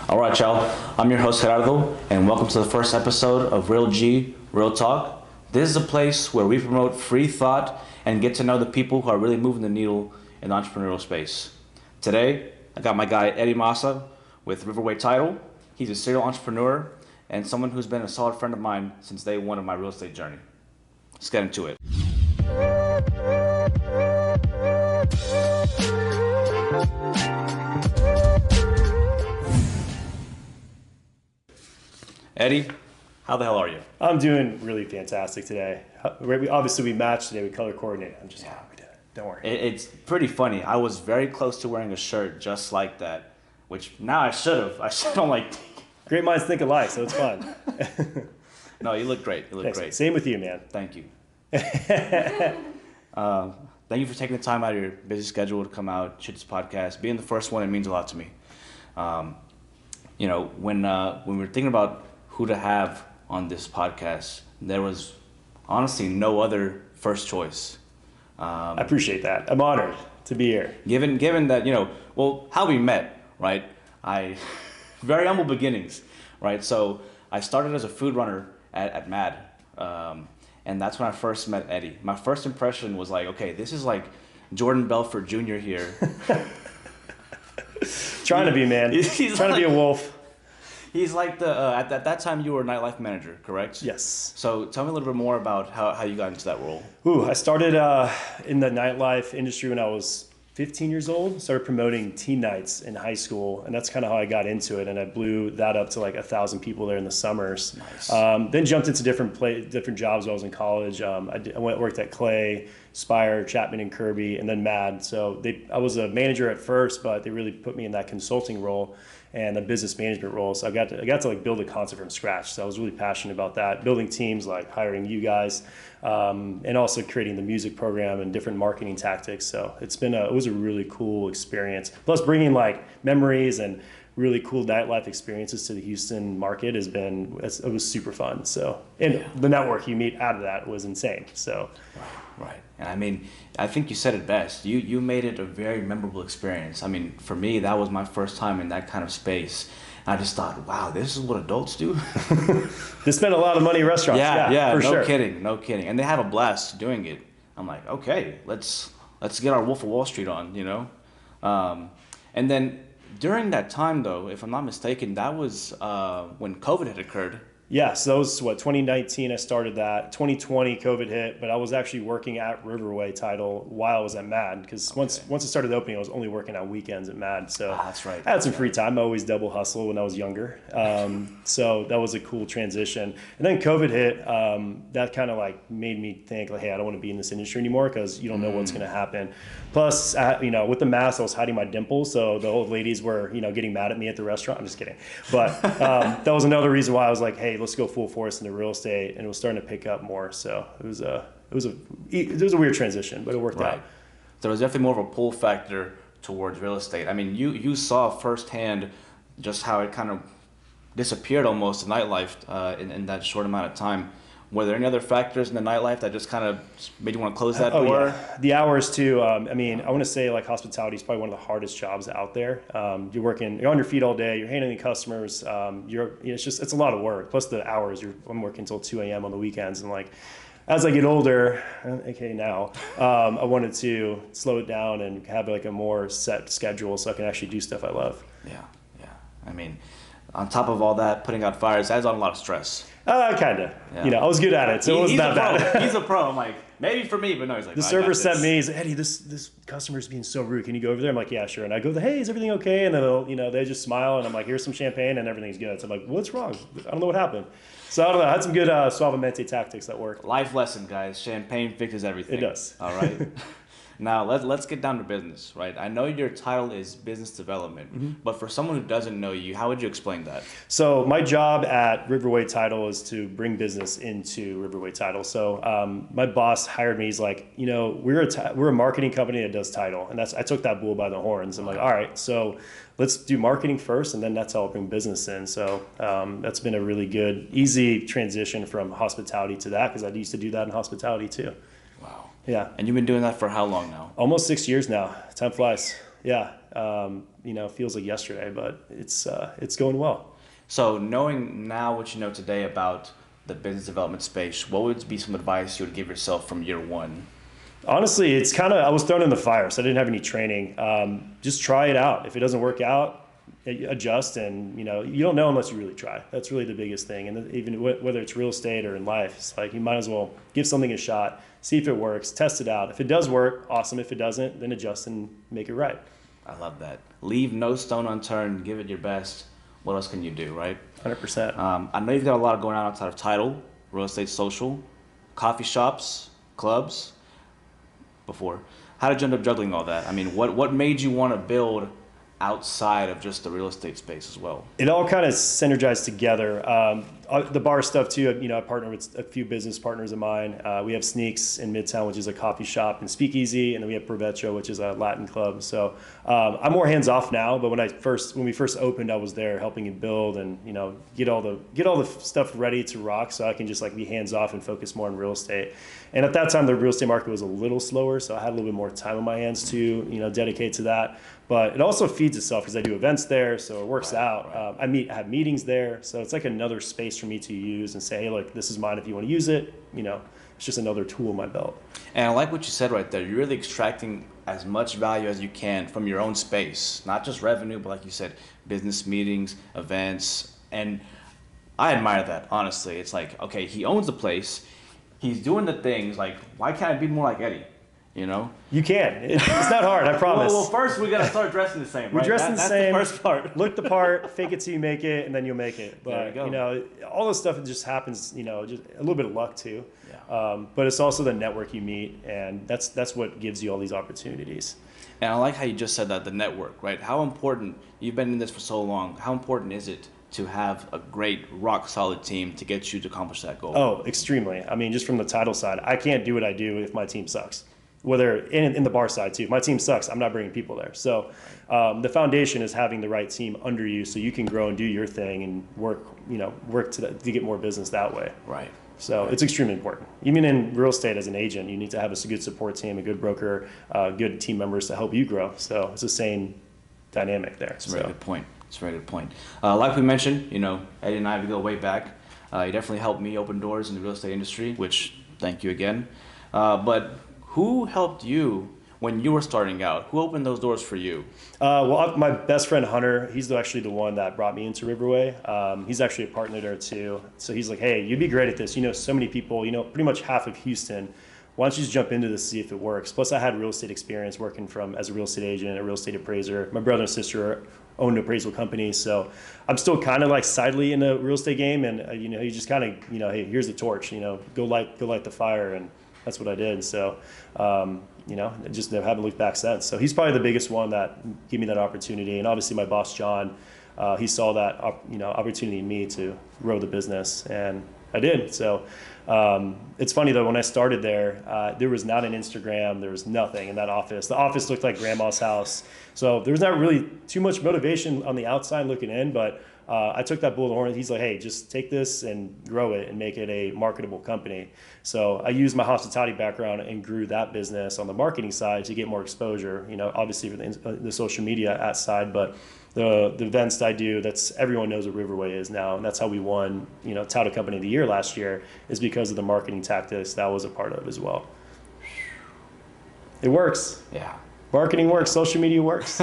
All right, y'all. I'm your host Gerardo, and welcome to the first episode of Real G, Real Talk. This is a place where we promote free thought and get to know the people who are really moving the needle in the entrepreneurial space. Today, I got my guy Eddie Massa with Riverway Title. He's a serial entrepreneur and someone who's been a solid friend of mine since day one of my real estate journey. Let's get into it. Eddie, how the hell are you? I'm doing really fantastic today. We matched today. We color coordinated. I'm just happy we did it. Don't worry. It's pretty funny. I was very close to wearing a shirt just like that, which now I should have. I should have like. Great minds think alike, so it's fun. No, you look great. You look Thanks. great. Same with you, man. Thank you. Thank you for taking the time out of your busy schedule to come out, shoot this podcast. Being the first one, it means a lot to me. When we were thinking about who to have on this podcast, there was honestly no other first choice. I appreciate that. I'm honored to be here. Given that, how we met, right? Very humble beginnings, right? So I started as a food runner at MAD, and that's when I first met Eddie. My first impression was like, okay, this is like Jordan Belfort Jr. here. Trying to be, man. He's trying to be a wolf. He's like at that time you were a nightlife manager, correct? Yes. So tell me a little bit more about how you got into that role. I started in the nightlife industry when I was 15 years old. Started promoting teen nights in high school, and that's kind of how I got into it. And I blew that up to like 1,000 people there in the summers. Nice. Then jumped into different jobs while I was in college. I worked at Clay, Spire, Chapman and Kirby, and then MAD. So I was a manager at first, but they really put me in that consulting role and the business management role. So I got to like build a concept from scratch. So I was really passionate about that, building teams, like hiring you guys, and also creating the music program and different marketing tactics. So it was a really cool experience. Plus bringing like memories and really cool nightlife experiences to the Houston market it was super fun. So, and the network you meet out of that was insane. So. Right. And I mean, I think you said it best. You made it a very memorable experience. I mean, for me, that was my first time in that kind of space. And I just thought, wow, this is what adults do. They spend a lot of money in restaurants. Yeah, for no sure. kidding. And they have a blast doing it. I'm like, okay, let's get our Wolf of Wall Street on, And then during that time, though, if I'm not mistaken, that was when COVID had occurred. Yeah, so that was 2019 I started that. 2020 COVID hit, but I was actually working at Riverway Title while I was at MAD, because once it started opening, I was only working on weekends at MAD. So that's right. I had some free time. I always double hustle when I was younger. So that was a cool transition. And then COVID hit, that kind of like made me think like, hey, I don't want to be in this industry anymore because you don't know what's going to happen. Plus, with the mask, I was hiding my dimples. So the old ladies were, getting mad at me at the restaurant. I'm just kidding. But that was another reason why I was like, hey, let's go full force into real estate, and it was starting to pick up more. So it was a weird transition, but it worked out. There was definitely more of a pull factor towards real estate. I mean, you saw firsthand just how it kind of disappeared almost in nightlife in that short amount of time. Were there any other factors in the nightlife that just kind of made you want to close that door? Yeah. The hours too. I want to say like hospitality is probably one of the hardest jobs out there. You're on your feet all day. You're handling customers. It's a lot of work. Plus the hours. I'm working until 2 a.m. on the weekends, and like as I get older, okay now, I wanted to slow it down and have like a more set schedule so I can actually do stuff I love. Yeah. I mean, on top of all that, putting out fires adds on a lot of stress. Kind of. Yeah. I was good at it, so it wasn't that bad. He's a pro. I'm like, maybe for me, but no, he's like, the server sent me, he's like, Eddie, this customer's being so rude. Can you go over there? I'm like, yeah, sure. And I go, hey, is everything okay? And then they just smile, and I'm like, here's some champagne, and everything's good. So I'm like, what's wrong? I don't know what happened. So I don't know. I had some good suavemente tactics that worked. Life lesson, guys. Champagne fixes everything. It does. All right. Now, let's get down to business, right? I know your title is business development, but for someone who doesn't know you, how would you explain that? So my job at Riverway Title is to bring business into Riverway Title. So my boss hired me. He's like, we're a marketing company that does title, and I took that bull by the horns. I'm like, all right, so let's do marketing first, and then that's how I'll bring business in. So that's been a really good, easy transition from hospitality to that, because I used to do that in hospitality too. Wow. Yeah. And you've been doing that for how long now? Almost 6 years now. Time flies. Yeah. feels like yesterday, but it's going well. So knowing now what you know today about the business development space, what would be some advice you would give yourself from year one? Honestly, it's I was thrown in the fire, so I didn't have any training. Just try it out. If it doesn't work out, adjust, and you don't know unless you really try. That's really the biggest thing. And even whether it's real estate or in life, it's like you might as well give something a shot, see if it works, test it out. If it does work, awesome. If it doesn't, then adjust and make it right. I love that. Leave no stone unturned. Give it your best. What else can you do, right? 100%. I know you've got a lot going on outside of title, real estate, social, coffee shops, clubs. Before, how did you end up juggling all that? I mean, what made you want to build outside of just the real estate space as well? It all kind of synergized together. The bar stuff too, I partner with a few business partners of mine. We have Sneaks in Midtown, which is a coffee shop and speakeasy, and then we have Provecho, which is a Latin club. So I'm more hands off now, but when we first opened, I was there helping you build and get all the stuff ready to rock, so I can just be hands off and focus more on real estate. And at that time, the real estate market was a little slower, so I had a little bit more time on my hands to dedicate to that. But it also feeds itself because I do events there, so it works out. Right. I have meetings there, so it's like another space for me to use and say, hey, look, this is mine if you want to use it. It's just another tool in my belt. And I like what you said right there. You're really extracting as much value as you can from your own space, not just revenue, but like you said, business meetings, events. And I admire that, honestly. It's like, okay, he owns the place. He's doing the things. Like, why can't I be more like Eddie? You can. It's not hard, I promise. Well, first we gotta start dressing the same. Right? We dress the same. That's the first part. Look the part, fake it till you make it, and then you'll make it. But there you go. all this stuff just happens. Just a little bit of luck too. Yeah. But it's also the network you meet, and that's what gives you all these opportunities. And I like how you just said that, the network, right? How important, you've been in this for so long, how important is it to have a great, rock-solid team to get you to accomplish that goal? Oh, extremely. I mean, just from the title side, I can't do what I do if my team sucks. Whether in the bar side too, if my team sucks, I'm not bringing people there. So the foundation is having the right team under you so you can grow and do your thing and work to get more business that way. Right. So it's extremely important. Even in real estate as an agent, you need to have a good support team, a good broker, good team members to help you grow. So it's the same dynamic there. It's a very good point. It's a very good point. Like we mentioned, Eddie and I, we go way back. You definitely helped me open doors in the real estate industry, which thank you again. But who helped you when you were starting out? Who opened those doors for you? Well, my best friend Hunter, he's actually the one that brought me into Riverway. He's actually a partner there too. So he's like, hey, you'd be great at this. So many people, pretty much half of Houston. Why don't you just jump into this, see if it works? Plus, I had real estate experience working as a real estate agent, a real estate appraiser. My brother and sister owned an appraisal company, so I'm still kind of sidely in the real estate game. And you just kind of hey, here's the torch. Go light the fire, and that's what I did. So, just haven't looked back since. So he's probably the biggest one that gave me that opportunity. And obviously my boss, John, he saw that, opportunity in me to grow the business, and I did. So it's funny though, when I started there was not an Instagram, there was nothing in that office. The office looked like grandma's house. So there was not really too much motivation on the outside looking in, but I took that bull to the horn. He's like, hey, just take this and grow it and make it a marketable company. So I used my hospitality background and grew that business on the marketing side to get more exposure, obviously for the social media side, but the events that I do, everyone knows what Riverway is now. And that's how we won, Title Company of the Year last year, is because of the marketing tactics that was a part of as well. It works. Yeah. Marketing works. Social media works.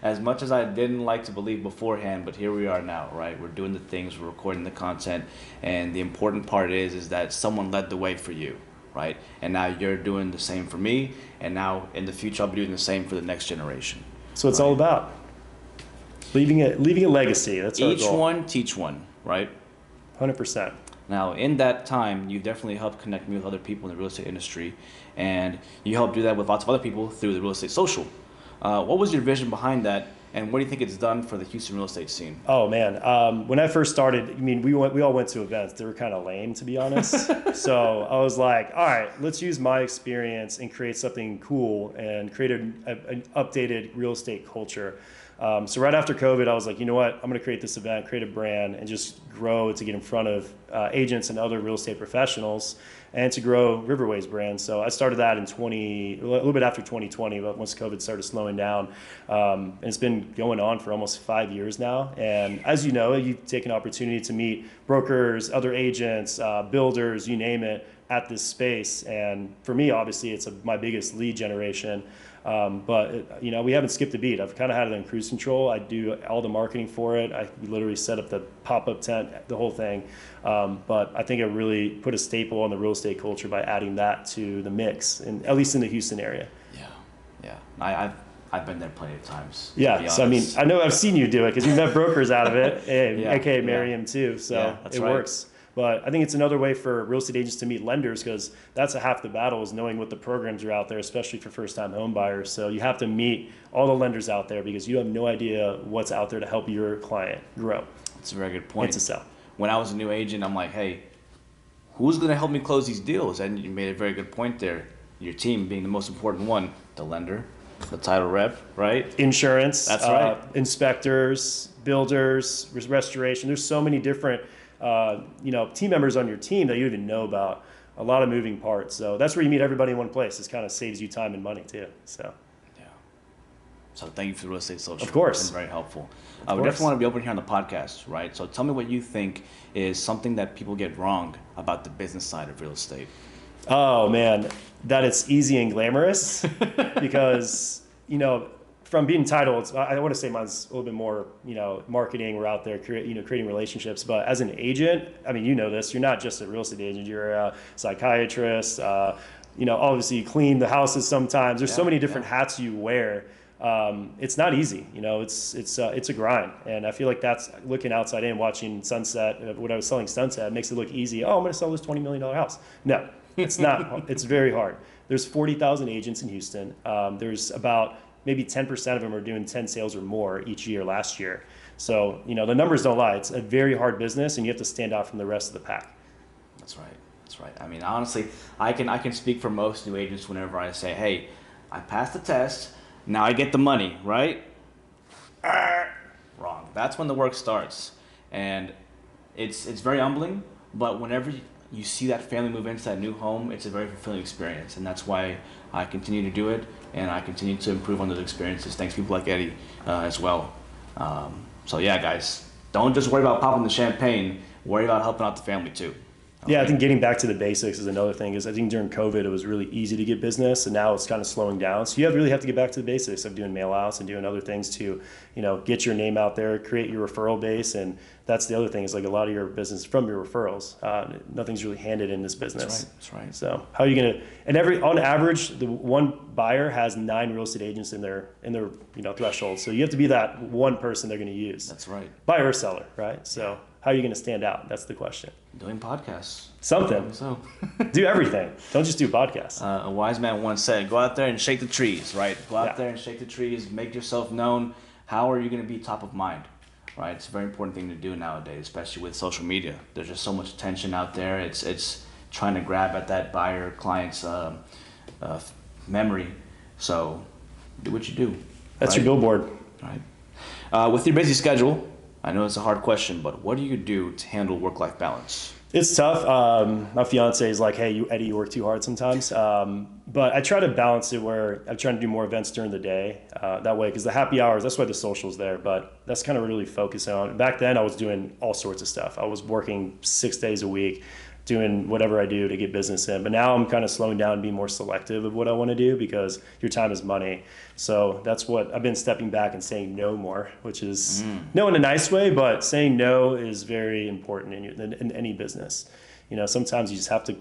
As much as I didn't like to believe beforehand, but here we are now, right? We're doing the things, we're recording the content, and the important part is that someone led the way for you, right? And now you're doing the same for me, and now in the future I'll be doing the same for the next generation. So it's all about leaving a legacy. That's our goal. Each one, teach one, right? 100%. Now, in that time, you've definitely helped connect me with other people in the real estate industry, and you helped do that with lots of other people through the real estate social. What was your vision behind that, and what do you think it's done for the Houston real estate scene? Oh man, when I first started, we all went to events. They were kind of lame, to be honest. So I was like, all right, let's use my experience and create something cool and create an updated real estate culture. So right after COVID, I was like, you know what? I'm going to create this event, create a brand, and just grow to get in front of agents and other real estate professionals, and to grow Riverway's brand. So I started that a little bit after 2020, but once COVID started slowing down. And it's been going on for almost 5 years now. And as you know, you take an opportunity to meet brokers, other agents, builders, you name it, at this space. And for me, obviously, it's my biggest lead generation. But we haven't skipped a beat. I've kind of had it in cruise control. I do all the marketing for it. We literally set up the pop-up tent, the whole thing. But I think it really put a staple on the real estate culture by adding that to the mix, and at least in the Houston area. Yeah. I've been there plenty of times. Yeah. So I mean, I know I've seen you do it because you've met brokers out of it, aka Miriam too. So it works. But I think it's another way for real estate agents to meet lenders, because that's half the battle, is knowing what the programs are out there, especially for first-time home buyers. So you have to meet all the lenders out there because you have no idea what's out there to help your client grow. That's a very good point. It's a sell. When I was a new agent, I'm like, hey, who's going to help me close these deals? And you made a very good point there. Your team being the most important one, the lender, the title rep, right? Insurance. That's right. Inspectors, builders, restoration. There's so many different team members on your team that you even know about. A lot of moving parts. So that's where you meet everybody in one place. This kind of saves you time and money too. So thank you for the Real Estate Social. Of course. It's been very helpful. We definitely want to be open here on the podcast, right? So tell me what you think is something that people get wrong about the business side of real estate. Oh man, that it's easy and glamorous because, from being titled, I want to say mine's a little bit more, marketing. We're out there, creating relationships. But as an agent, I mean, this, you're not just a real estate agent. You're a psychiatrist. Obviously you clean the houses sometimes. There's so many different hats you wear. It's not easy. It's a grind. And I feel like that's looking outside in, watching Sunset. When I was selling Sunset, it makes it look easy. Oh, I'm going to sell this $20 million house. No, it's not. It's very hard. There's 40,000 agents in Houston. There's about maybe 10% of them are doing 10 sales or more each year last year. So, the numbers don't lie. It's a very hard business, and you have to stand out from the rest of the pack. That's right. I mean, honestly, I can speak for most new agents whenever I say, hey, I passed the test, now I get the money, right? Wrong. That's when the work starts. And it's very humbling, but whenever you see that family move into that new home, it's a very fulfilling experience. And that's why I continue to do it, and I continue to improve on those experiences thanks to people like Eddie as well. So yeah, guys, don't just worry about popping the champagne, worry about helping out the family too. Okay. Yeah, I think getting back to the basics is another thing. I think during COVID, it was really easy to get business, and now it's kind of slowing down. So you really have to get back to the basics of doing mail outs and doing other things to, get your name out there, create your referral base. And that's the other thing, is like a lot of your business from your referrals. Nothing's really handed in this business. That's right. So how are you going to, and on average, the one buyer has 9 real estate agents in their threshold. So you have to be that one person they're going to use. That's right. Buyer or seller, right? So how are you going to stand out? That's the question. Doing podcasts. Something. So do everything. Don't just do podcasts. A wise man once said, go out there and shake the trees, right? Go out there and shake the trees, make yourself known. How are you going to be top of mind, right? It's a very important thing to do nowadays, especially with social media. There's just so much attention out there. It's trying to grab at that buyer client's memory. So do what you do. That's your billboard. Right. With your busy schedule, I know it's a hard question, but what do you do to handle work-life balance? It's tough. My fiance is like, hey, Eddie, you work too hard sometimes. But I try to balance it where I'm trying to do more events during the day. That way, because the happy hours, that's why the social's there. But that's kind of really focusing on. Back then, I was doing all sorts of stuff. I was working 6 days a week, doing whatever I do to get business in. But now I'm kind of slowing down and being more selective of what I want to do, because your time is money. So that's what I've been stepping back and saying no more, which is no in a nice way, but saying no is very important in any business. Sometimes you just have to,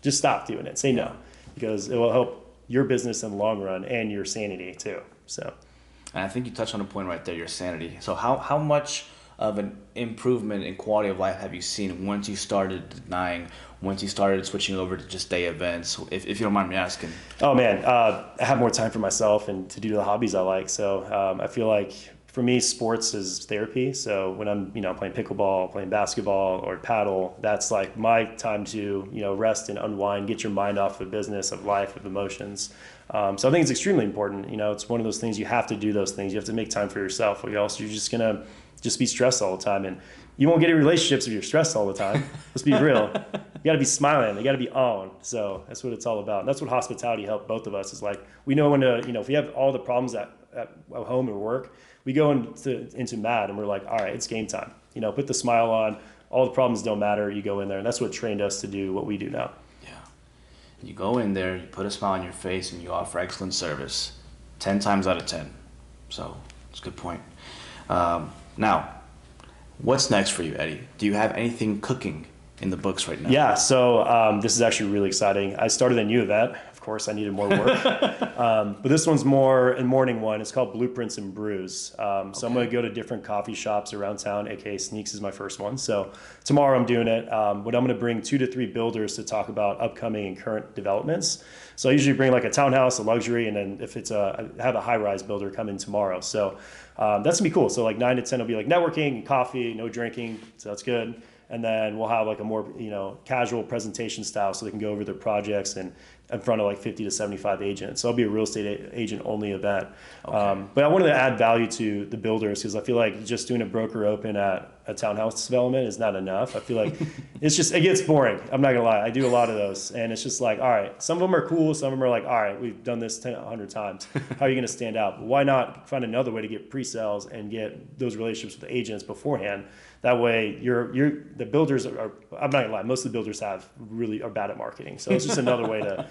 just stop doing it. Say no, because it will help your business in the long run and your sanity too. So, and I think you touched on a point right there, your sanity. So how much of an improvement in quality of life have you seen once you started denying, once you started switching over to just day events, if you don't mind me asking? Oh man, I have more time for myself and to do the hobbies I like. So I feel like for me, sports is therapy. So when I'm, playing pickleball, playing basketball or paddle, that's like my time to, rest and unwind, get your mind off of business, of life, of emotions. So I think it's extremely important. It's one of those things you have to do those things. You have to make time for yourself, or else you're just going to just be stressed all the time. And you won't get any relationships if you're stressed all the time. Let's be real. You got to be smiling. You got to be on. So that's what it's all about. And that's what hospitality helped both of us. Is like, we know when to, if we have all the problems at home or work, we go into MAD and we're like, all right, it's game time. Put the smile on. All the problems don't matter. You go in there, and that's what trained us to do what we do now. Yeah. You go in there, you put a smile on your face, and you offer excellent service 10 times out of 10. So it's a good point. Now, what's next for you, Eddie? Do you have anything cooking in the books right now? Yeah, so this is actually really exciting. I started a new event. Of course, I needed more work. But this one's more a morning one. It's called Blueprints and Brews. So I'm going to go to different coffee shops around town, aka Sneaks is my first one. So tomorrow I'm doing it. But I'm going to bring 2 to 3 builders to talk about upcoming and current developments. So I usually bring like a townhouse, a luxury, and then if I have a high-rise builder come in tomorrow. So that's going to be cool. So like 9 to 10 will be like networking, coffee, no drinking. So that's good. And then we'll have like a more, casual presentation style so they can go over their projects and in front of like 50 to 75 agents. So it'll be a real estate agent only event. Okay. But I wanted to add value to the builders because I feel like just doing a broker open at a townhouse development is not enough. I feel like it gets boring. I'm not gonna lie. I do a lot of those and it's just like, all right, some of them are cool. Some of them are like, all right, we've done this 100 times. How are you gonna stand out? But why not find another way to get pre-sales and get those relationships with the agents beforehand? That way the builders are, I'm not gonna lie, most of the builders are bad at marketing. So it's just another way to,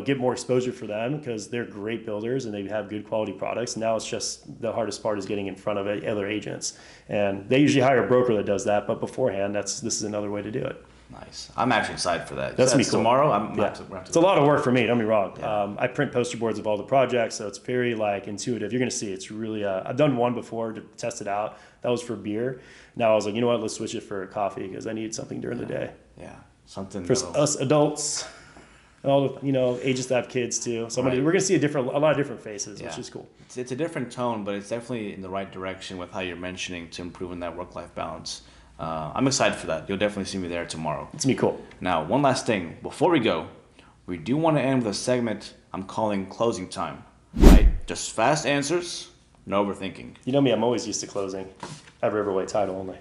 get more exposure for them because they're great builders and they have good quality products. Now it's just the hardest part is getting in front of other agents. And they usually hire a broker that does that, but beforehand, this is another way to do it. Nice. I'm actually excited for that. That's gonna be cool. Tomorrow. It's a lot of work for me. Don't be wrong. Yeah. I print poster boards of all the projects, so it's very intuitive. You're gonna see it's really. I've done one before to test it out. That was for beer. Now I was like, you know what? Let's switch it for coffee because I need something during the day. Yeah, something for us adults. And all the agents that have kids too. So we're gonna see a lot of different faces, which is cool. It's a different tone, but it's definitely in the right direction with how you're mentioning to improving that work-life balance. I'm excited for that. You'll definitely see me there tomorrow. It's gonna be cool. Now, one last thing before we go, we do want to end with a segment I'm calling closing time. Right? Just fast answers, no overthinking. You know me, I'm always used to closing. I have Riverway title only.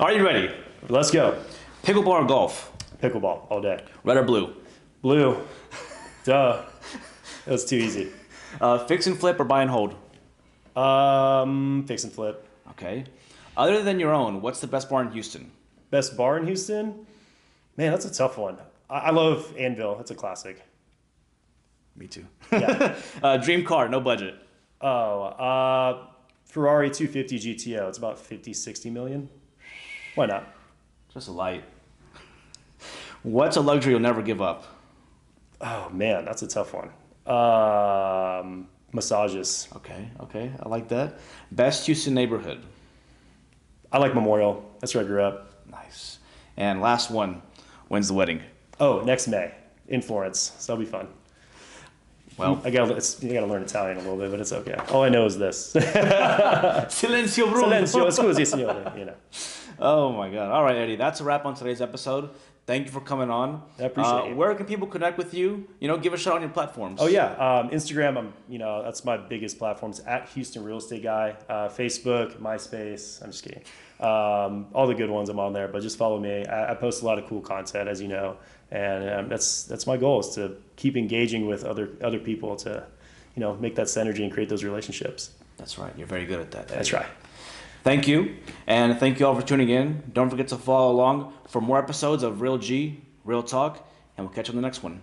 Are you ready? Let's go. Pickleball or golf? Pickleball all day. Red or blue? Blue. Duh. That was too easy. Fix and flip or buy and hold? Fix and flip. Okay. Other than your own, what's the best bar in Houston? Best bar in Houston? Man, that's a tough one. I love Anvil. That's a classic. Me too. Yeah. Dream car, no budget. Ferrari 250 GTO. It's about 50, 60 million. Why not? Just a light. What's a luxury you'll never give up? Oh, man, that's a tough one. Massages. Okay. I like that. Best Houston neighborhood? I like Memorial. That's where I grew up. Nice. And last one. When's the wedding? Oh, next May in Florence. So that'll be fun. Well, you gotta learn Italian a little bit, but it's okay. All I know is this. Silenzio, bro. Silenzio, scusi, signore. Oh my God. All right, Eddie. That's a wrap on today's episode. Thank you for coming on. I appreciate it. Where can people connect with you? Give a shout on your platforms. Oh yeah, Instagram. That's my biggest platform. It's at Houston Real Estate Guy. Facebook, MySpace. I'm just kidding. All the good ones I'm on there, but just follow me. I post a lot of cool content, as you know, and that's my goal is to keep engaging with other people to, make that synergy and create those relationships. That's right. You're very good at that, Eddie. That's right. Thank you, and thank you all for tuning in. Don't forget to follow along for more episodes of Real G, Real Talk, and we'll catch you on the next one.